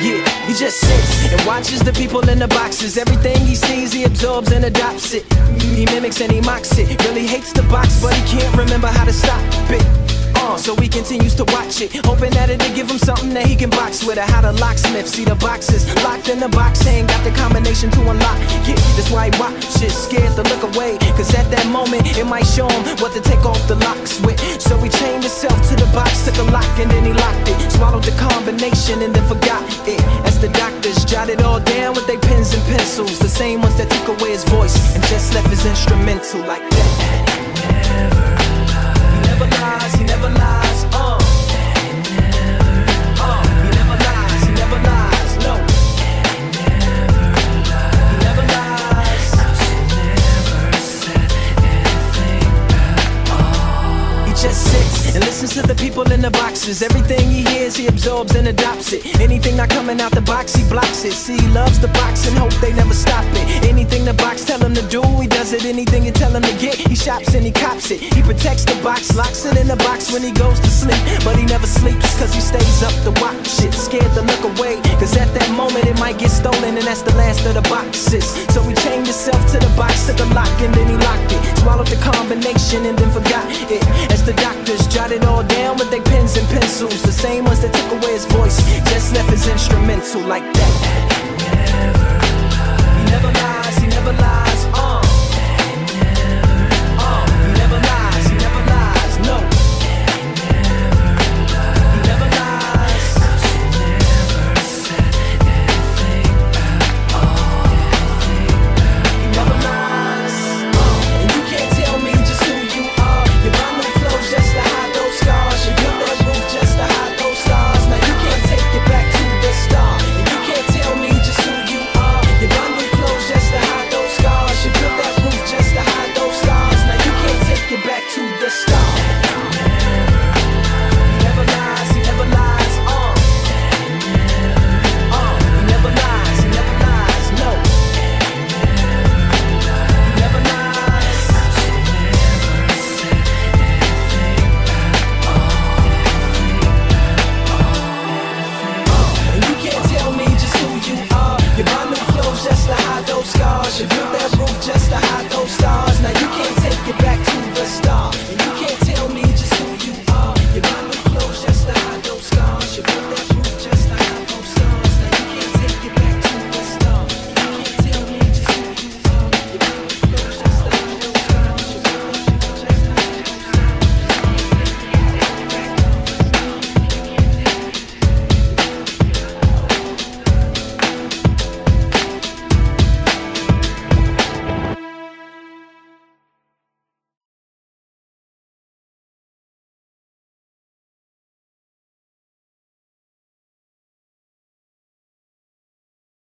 Yeah, he just sits and watches the people in the boxes. Everything he sees, he absorbs and adopts it. He mimics and he mocks it. Really hates the box, but he can't remember how to stop it. So he continues to watch it, hoping that it'll give him something that he can box with. Or how the locksmith see the boxes locked in the box, ain't got the combination to unlock. Yeah, that's why he watches, scared to look away, cause at that moment it might show him what to take off the locks with. So he chained himself to the box, took a lock and then he locked it. Swallowed the combination and then forgot it. As the doctors jotted all down with their pens and pencils, the same ones that took away his voice and just left his instrumental like that. He never lies, he never lies, he never lies, he never lies, no. He never lies, 'cause he never said anything at all. He just sits and listens to the people in the boxes. Everything he hears, he absorbs and adopts it. Anything not coming out the box, he blocks it. See, he loves the box and hope they never stop it. Anything the box tell him to do, he does it. Anything you tell him to get, he shops and he cops it. He protects the box, locks it in the box when he goes to sleep. But he never sleeps, cause he stays up to watch it. Scared to look away, cause at that moment it might get stolen, and that's the last of the boxes. So he chained himself to the box, took a lock and then he locked it. Swallowed the combination and then forgot it. As the doctors jotted all down with their pens and pencils, the same ones that took away his voice, just left his instrumental like that. He never lies, he never lies,